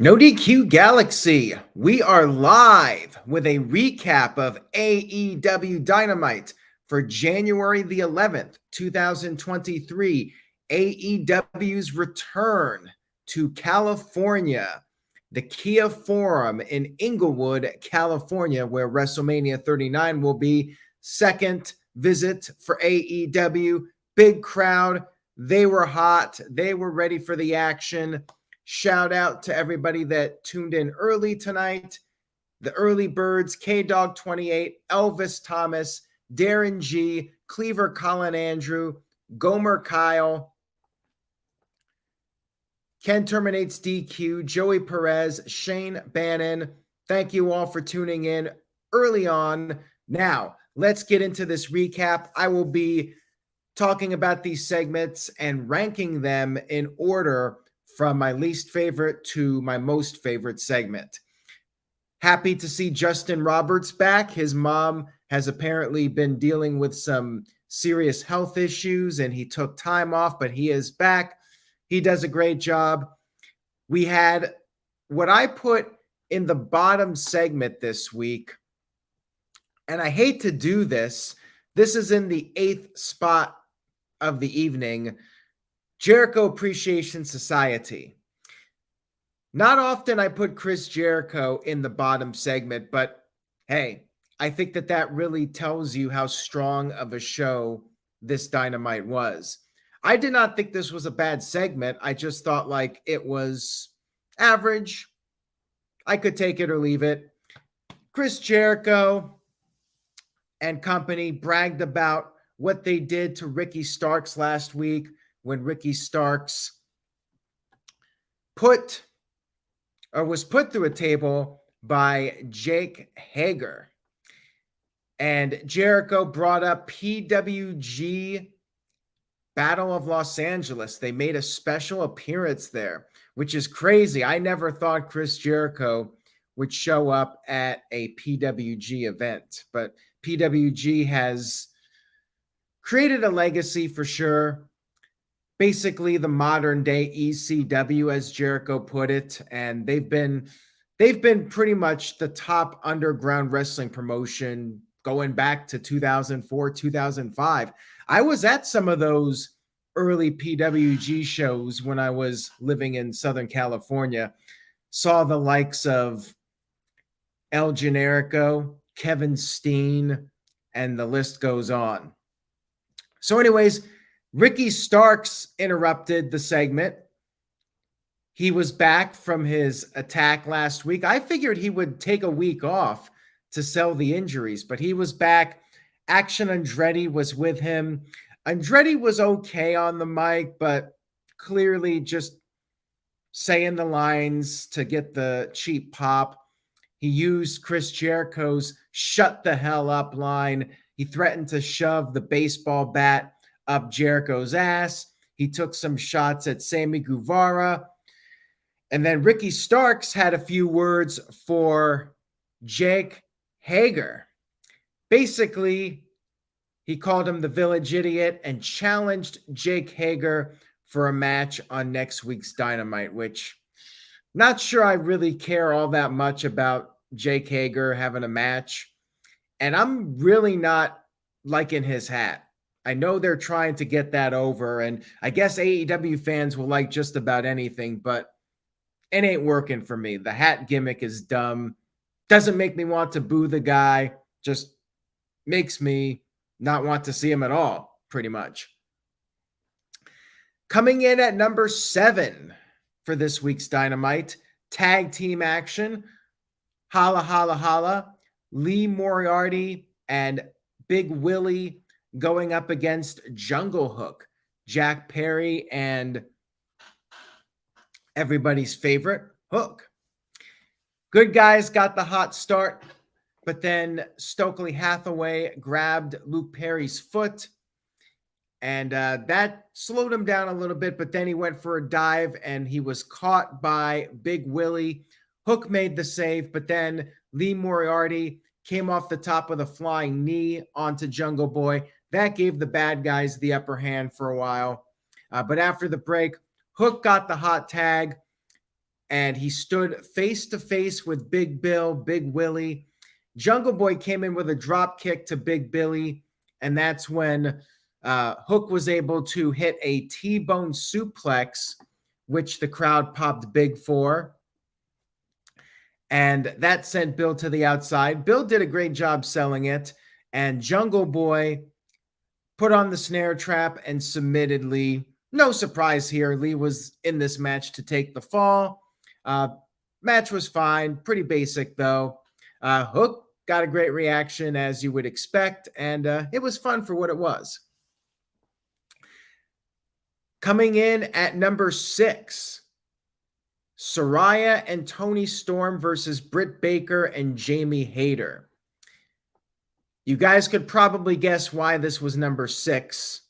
No DQ Galaxy, we are live with a recap of AEW Dynamite for January the 11th, 2023. AEW's return to California, the Kia Forum in Inglewood, California, where WrestleMania 39 will be. Second visit for AEW. Big crowd. They were hot. They were ready for the action. Shout out to everybody that tuned in early tonight. The early birds, K-Dog 28, Elvis Thomas, Darren G, Cleaver Colin Andrew, Gomer Kyle, Ken Terminates DQ, Joey Perez, Shane Bannon. Thank you all for tuning in early on. Now, let's get into this recap. I will be talking about these segments and ranking them in order from my least favorite to my most favorite segment. Happy to see Justin Roberts back. His mom has apparently been dealing with some serious health issues and he took time off, but he is back. He does a great job. We had what I put in the bottom segment this week, and I hate to do this. This is in the 8th spot of the evening. Jericho Appreciation Society. Not often I put Chris Jericho in the bottom segment, but hey, I think that really tells you how strong of a show this Dynamite was. I did not think this was a bad segment. I just thought like it was average. I could take it or leave it. Chris Jericho and company bragged about what they did to Ricky Starks last week when Ricky Starks was put through a table by Jake Hager. And Jericho brought up PWG Battle of Los Angeles. They made a special appearance there, which is crazy. I never thought Chris Jericho would show up at a PWG event, but PWG has created a legacy for sure. Basically the modern day ECW, as Jericho put it, and they've been pretty much the top underground wrestling promotion going back to 2004, 2005. I was at some of those early PWG shows when I was living in Southern California. Saw the likes of El Generico, Kevin Steen, and the list goes on. So anyways, Ricky Starks interrupted the segment. He was back from his attack last week. I figured he would take a week off to sell the injuries, but he was back. Action Andretti was with him. Andretti was okay on the mic, but clearly just saying the lines to get the cheap pop. He used Chris Jericho's "shut the hell up" line. He threatened to shove the baseball bat up Jericho's ass. He took some shots at Sammy Guevara. And then Ricky Starks had a few words for Jake Hager. Basically, he called him the village idiot and challenged Jake Hager for a match on next week's Dynamite, which not sure I really care all that much about Jake Hager having a match. And I'm really not liking his hat. I know they're trying to get that over, and I guess AEW fans will like just about anything, but it ain't working for me. The hat gimmick is dumb. Doesn't make me want to boo the guy. Just makes me not want to see him at all, pretty much. Coming in at number 7 for this week's Dynamite, tag team action. Holla, holla, holla. Lee Moriarty and Big Willie going up against Junglehook, Jack Perry, and everybody's favorite, Hook. Good guys got the hot start, but then Stokely Hathaway grabbed Luke Perry's foot, and that slowed him down a little bit, but then he went for a dive, and he was caught by Big Willie. Hook made the save, but then Lee Moriarty came off the top with a flying knee onto Jungle Boy. That gave the bad guys the upper hand for a while. But after the break, Hook got the hot tag. and he stood face to face with Big Bill, Big Willie. Jungle Boy came in with a drop kick to Big Billy, and that's when Hook was able to hit a T-bone suplex, which the crowd popped big for. And that sent Bill to the outside. Bill did a great job selling it, and Jungle Boy put on the snare trap and submitted Lee. No surprise here. Lee was in this match to take the fall. Match was fine. Pretty basic, though. Hook got a great reaction, as you would expect, and it was fun for what it was. Coming in at number 6, Saraya and Toni Storm versus Britt Baker and Jamie Hayter. You guys could probably guess why this was number 6,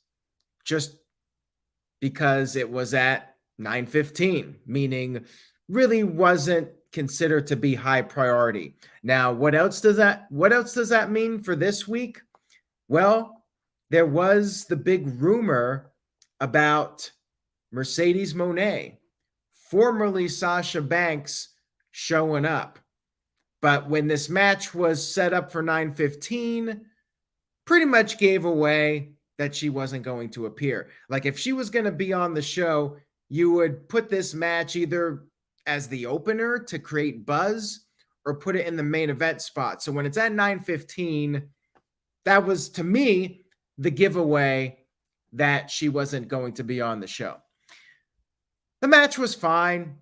just because it was at 9:15, meaning really wasn't considered to be high priority. Now, what else does that mean for this week? Well, there was the big rumor about Mercedes Moné, formerly Sasha Banks, showing up. But when this match was set up for 9:15, pretty much gave away that she wasn't going to appear. Like, if she was going to be on the show, you would put this match either as the opener to create buzz or put it in the main event spot. So when it's at 9:15, that was, to me, the giveaway that she wasn't going to be on the show. The match was fine.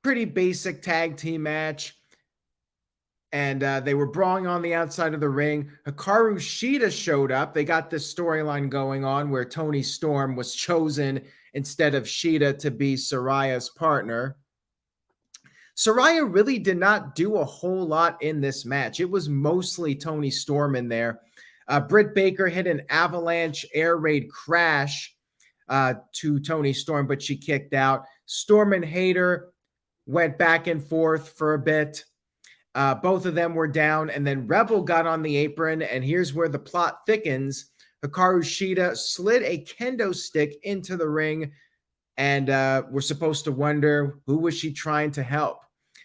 Pretty basic tag team match. And they were brawling on the outside of the ring. Hikaru Shida showed up. They got this storyline going on where Toni Storm was chosen instead of Shida to be Saraya's partner. Saraya really did not do a whole lot in this match. It was mostly Toni Storm in there. Britt Baker hit an avalanche air raid crash to Toni Storm, but she kicked out. Storm and Hayter went back and forth for a bit. Both of them were down, and then Rebel got on the apron, and here's where the plot thickens. Hikaru Shida slid a kendo stick into the ring, and we're supposed to wonder, who was she trying to help?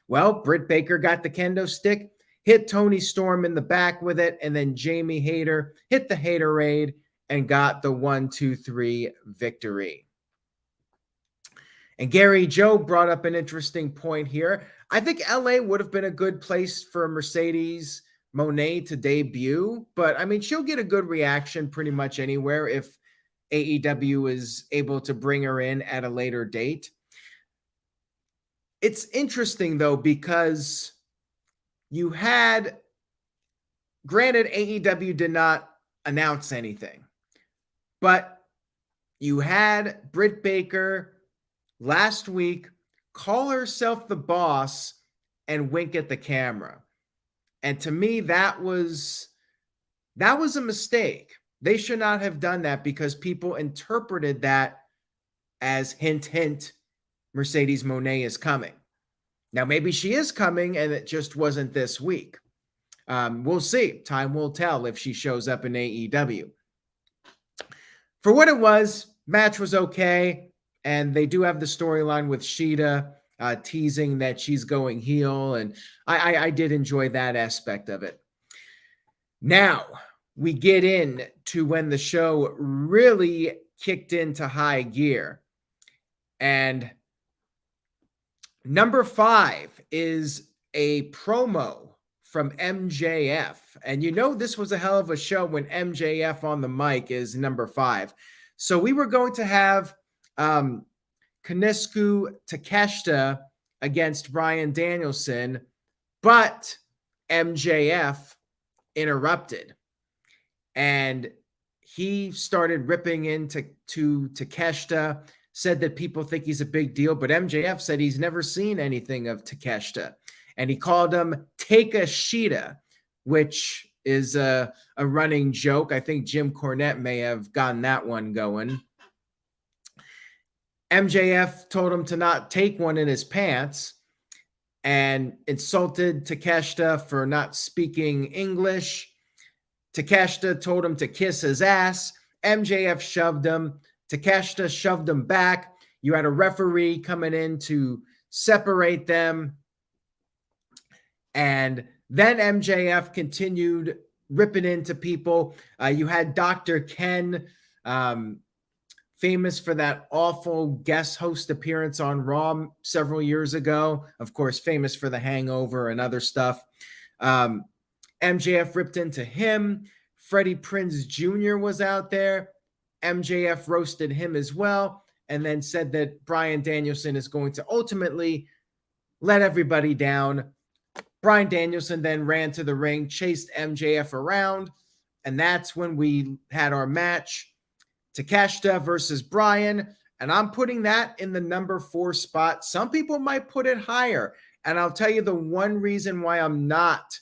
Well, Britt Baker got the kendo stick, hit Toni Storm in the back with it, and then Jamie Hayter hit the Haterade and got the 1-2-3 victory. And Gary Joe brought up an interesting point here. I think LA would have been a good place for Mercedes Moné to debut, but I mean, she'll get a good reaction pretty much anywhere if AEW is able to bring her in at a later date. It's interesting, though, because you had, granted, AEW did not announce anything, but you had Britt Baker last week call herself the boss and wink at the camera. And to me, that was a mistake. They should not have done that because people interpreted that as hint, hint, Mercedes Moné is coming. Now, maybe she is coming and it just wasn't this week. We'll see. Time will tell if she shows up in AEW. For what it was, match was okay. And they do have the storyline with Shida teasing that she's going heel. And I did enjoy that aspect of it. Now, we get in to when the show really kicked into high gear. And number 5 is a promo from MJF. And you know this was a hell of a show when MJF on the mic is number 5. So we were going to have Konosuke Takeshita against Bryan Danielson, but MJF interrupted. And he started ripping into Takeshita, said that people think he's a big deal, but MJF said he's never seen anything of Takeshita. And he called him Takeshita, which is a running joke. I think Jim Cornette may have gotten that one going. MJF told him to not take one in his pants and insulted Takeshita for not speaking English. Takeshita told him to kiss his ass. MJF shoved him. Takeshita shoved him back. You had a referee coming in to separate them. And then MJF continued ripping into people. You had Dr. Ken, famous for that awful guest host appearance on Raw several years ago. Of course, famous for The Hangover and other stuff. MJF ripped into him. Freddie Prinze Jr. was out there. MJF roasted him as well, and then said that Bryan Danielson is going to ultimately let everybody down. Bryan Danielson then ran to the ring, chased MJF around, and that's when we had our match. Takeshita versus Bryan, and I'm putting that in the number 4 spot. Some people might put it higher, and I'll tell you the one reason why I'm not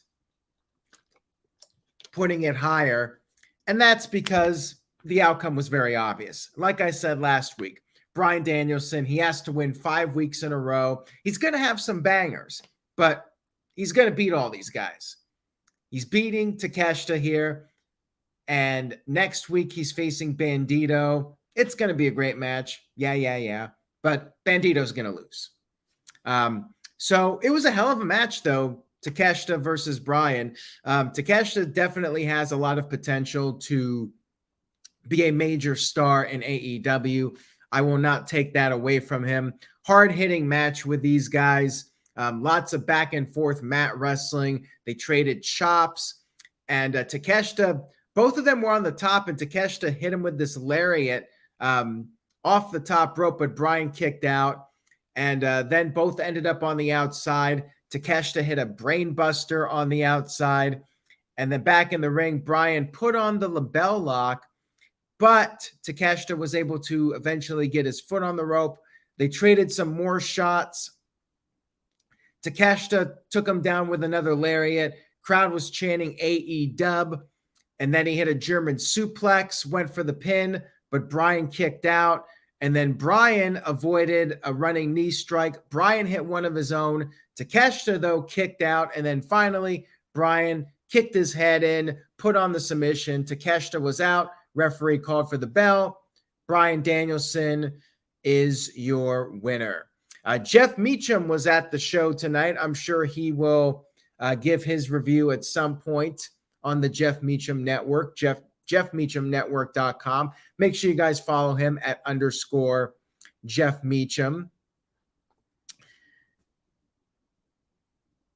putting it higher, and that's because the outcome was very obvious. Like I said last week, Bryan Danielson, he has to win 5 weeks in a row. He's going to have some bangers, but he's going to beat all these guys. He's beating Takeshita here, and next week he's facing Bandito. It's going to be a great match. Yeah. But Bandito's going to lose. So it was a hell of a match, though. Takeshita versus Bryan. Takeshita definitely has a lot of potential to be a major star in AEW. I will not take that away from him. Hard-hitting match with these guys. Lots of back and forth mat wrestling. They traded chops. And Takeshita, both of them were on the top, and Takeshita hit him with this lariat off the top rope, but Bryan kicked out. And then both ended up on the outside. Takeshita hit a brain buster on the outside. And then back in the ring, Bryan put on the label lock, but Takeshita was able to eventually get his foot on the rope. They traded some more shots. Takeshita took him down with another lariat. Crowd was chanting AEW. And then he hit a German suplex, went for the pin, but Bryan kicked out. And then Bryan avoided a running knee strike. Bryan hit one of his own. Takeshita, though, kicked out. And then finally, Bryan kicked his head in, put on the submission. Takeshita was out. Referee called for the bell. Bryan Danielson is your winner. Jeff Meacham was at the show tonight. I'm sure he will give his review at some point on the Jeff Meacham Network, jeffmeachamnetwork.com. Make sure you guys follow him at _Jeff Meacham.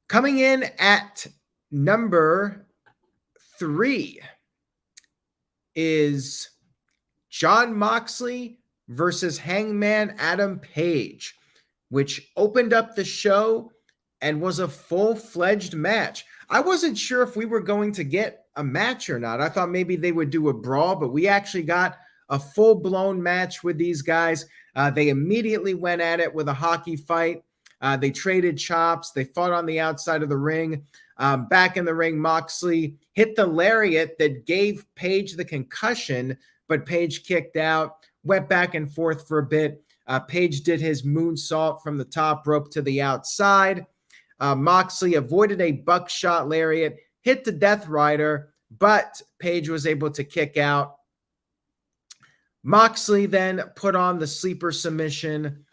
Coming in at number 3 is Jon Moxley versus Hangman Adam Page, which opened up the show and was a full-fledged match. I wasn't sure if we were going to get a match or not. I thought maybe they would do a brawl, but we actually got a full-blown match with these guys. They immediately went at it with a hockey fight. They traded chops. They fought on the outside of the ring. Back in the ring, Moxley hit the lariat that gave Page the concussion, but Page kicked out, went back and forth for a bit. Page did his moonsault from the top rope to the outside. Moxley avoided a buckshot lariat, hit the Death Rider, but Page was able to kick out. Moxley then put on the sleeper submission,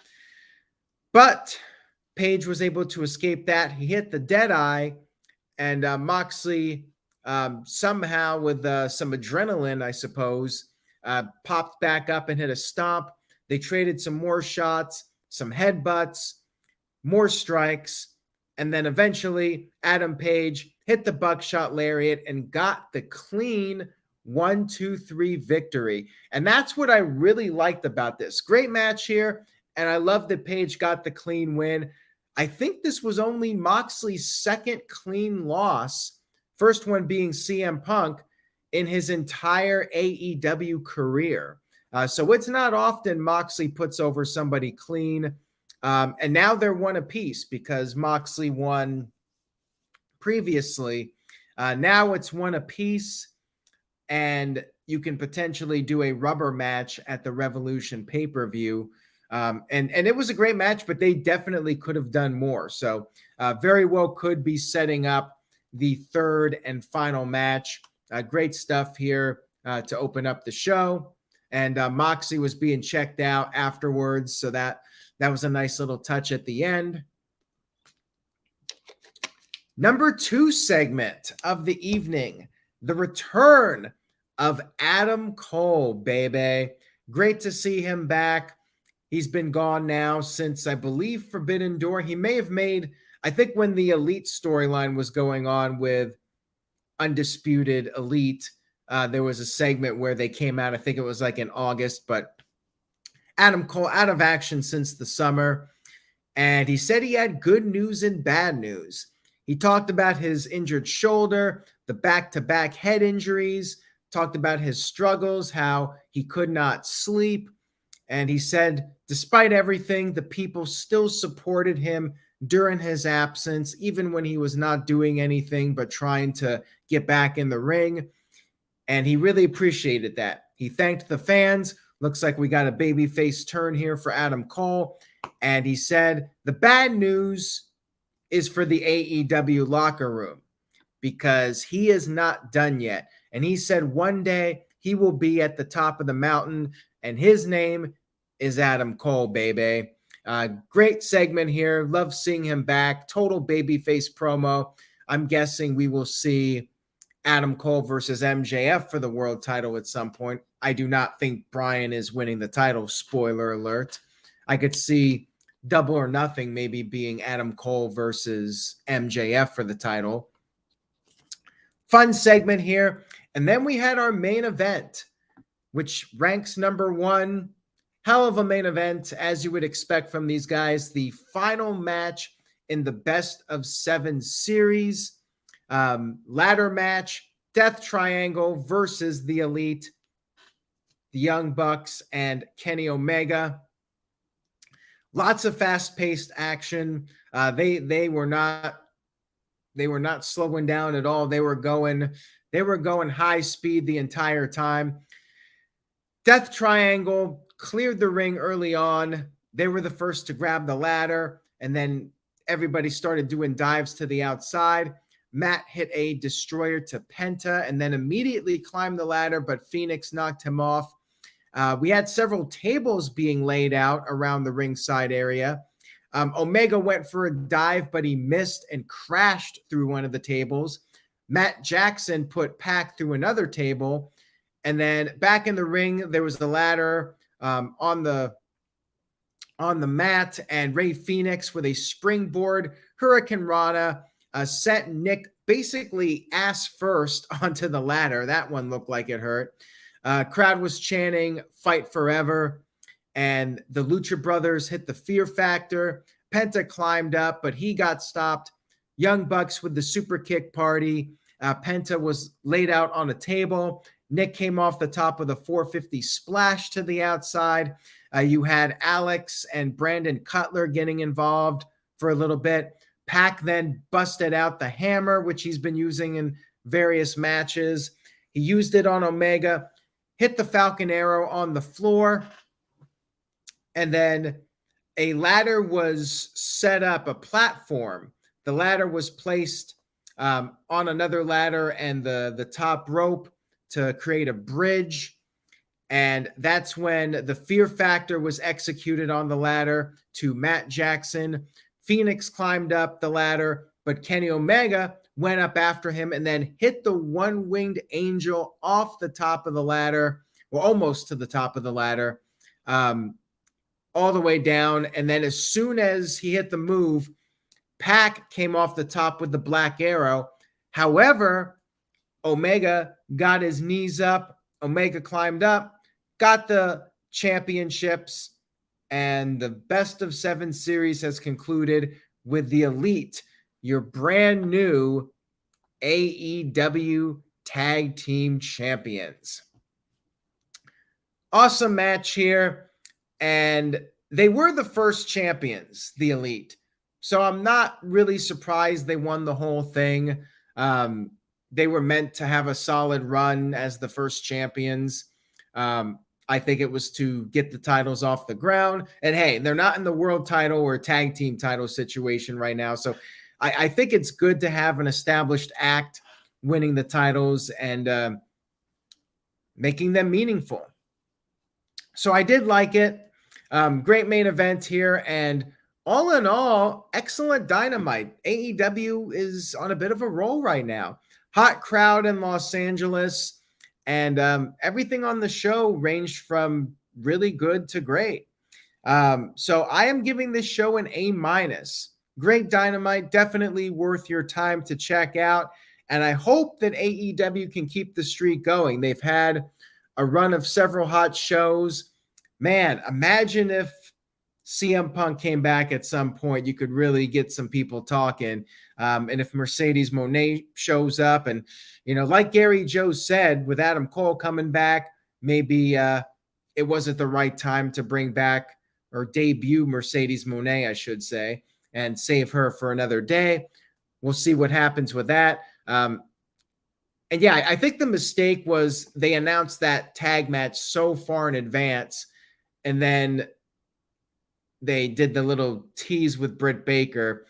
but Page was able to escape that. He hit the Deadeye, and Moxley somehow with some adrenaline, I suppose, popped back up and hit a stomp. They traded some more shots, some headbutts, more strikes, and then eventually Adam Page hit the buckshot lariat and got the clean 1-2-3 victory. And that's what I really liked about this. Great match here, and I love that Page got the clean win. I think this was only Moxley's second clean loss, first one being CM Punk, in his entire AEW career. So it's not often Moxley puts over somebody clean. And now they're one apiece because Moxley won previously. Now it's one apiece, and you can potentially do a rubber match at the Revolution pay-per-view. And it was a great match, but they definitely could have done more. So very well could be setting up the third and final match. Great stuff here to open up the show. And Moxley was being checked out afterwards, so that That was a nice little touch at the end. Number 2 segment of the evening, the return of Adam Cole, baby. Great to see him back. He's been gone now since, I believe, Forbidden Door. He may have made, I think when the Elite storyline was going on with Undisputed Elite, there was a segment where they came out, I think it was like in August, but Adam Cole out of action since the summer. And he said he had good news and bad news. He talked about his injured shoulder, the back-to-back head injuries, talked about his struggles, how he could not sleep. And he said, despite everything, the people still supported him during his absence, even when he was not doing anything but trying to get back in the ring. And he really appreciated that. He thanked the fans. Looks like we got a babyface turn here for Adam Cole. And he said, the bad news is for the AEW locker room because he is not done yet. And he said one day he will be at the top of the mountain, and his name is Adam Cole, baby. Great segment here. Love seeing him back. Total babyface promo. I'm guessing we will see Adam Cole versus MJF for the world title at some point. I do not think Bryan is winning the title. Spoiler alert. I could see Double or Nothing maybe being Adam Cole versus MJF for the title. Fun segment here. And then we had our main event, which ranks number 1. Hell of a main event, as you would expect from these guys. The final match in the best of 7 series. Ladder match, Death Triangle versus the Elite, the Young Bucks, and Kenny Omega. Lots of fast-paced action. They were not slowing down at all. They were going high speed the entire time. Death Triangle cleared the ring early on. They were the first to grab the ladder, and then everybody started doing dives to the outside. Matt hit a destroyer to Penta and then immediately climbed the ladder, but Phoenix knocked him off. We had several tables being laid out around the ringside area. Omega went for a dive, but he missed and crashed through one of the tables. Matt Jackson put Pac through another table. And then back in the ring, there was the ladder on the mat, and Rey Fenix with a springboard Hurricane Rana sent Nick basically ass first onto the ladder. That one looked like it hurt. Crowd was chanting "Fight Forever," and the Lucha Brothers hit the Fear Factor. Penta climbed up, but he got stopped. Young Bucks with the super kick party. Penta was laid out on a table. Nick came off the top of the 450 splash to the outside. You had Alex and Brandon Cutler getting involved for a little bit. Pac then busted out the hammer, which he's been using in various matches. He used it on Omega, hit the Falcon Arrow on the floor, and then a ladder was set up, a platform. The ladder was placed on another ladder and the top rope to create a bridge. And that's when the Fear Factor was executed on the ladder to Matt Jackson. Phoenix climbed up the ladder, but Kenny Omega went up after him and then hit the one-winged angel off the top of the ladder, or almost to the top of the ladder, all the way down. And then as soon as he hit the move, Pac came off the top with the Black Arrow. However, Omega got his knees up. Omega climbed up, got the championships, and the best of 7 series has concluded with the Elite, your brand new AEW Tag Team Champions. Awesome match here, and they were the first champions, the Elite. So I'm not really surprised they won the whole thing. They were meant to have a solid run as the first champions. I think it was to get the titles off the ground. And hey, they're not in the world title or tag team title situation right now. So I think it's good to have an established act winning the titles and making them meaningful. So I did like it. Great main event here, and all in all, excellent Dynamite. AEW is on a bit of a roll right now. Hot crowd in Los Angeles, and everything on the show ranged from really good to great. So I am giving this show an A-. Great Dynamite, definitely worth your time to check out. And I hope that AEW can keep the streak going. They've had a run of several hot shows. Man, imagine if CM Punk came back at some point. You could really get some people talking. And if Mercedes Moné shows up, and, like Gary Joe said, with Adam Cole coming back, maybe it wasn't the right time to bring back or debut Mercedes Moné, I should say, and save her for another day. We'll see what happens with that. And yeah, I think the mistake was they announced that tag match so far in advance, and then they did the little tease with Britt Baker.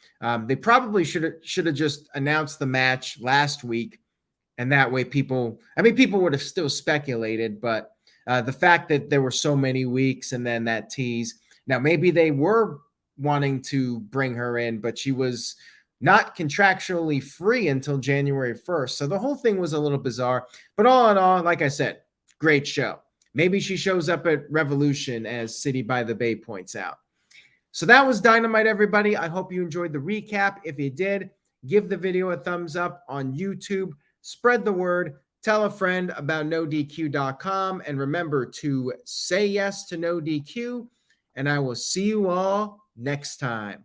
They probably should have just announced the match last week, and that way people would have still speculated, but the fact that there were so many weeks and then that tease. Now, maybe they were wanting to bring her in, but she was not contractually free until January 1st. So the whole thing was a little bizarre. But all in all, like I said, great show. Maybe she shows up at Revolution, as City by the Bay points out. So that was Dynamite, everybody. I hope you enjoyed the recap. If you did, give the video a thumbs up on YouTube. Spread the word. Tell a friend about NoDQ.com. And remember to say yes to NoDQ. And I will see you all next time.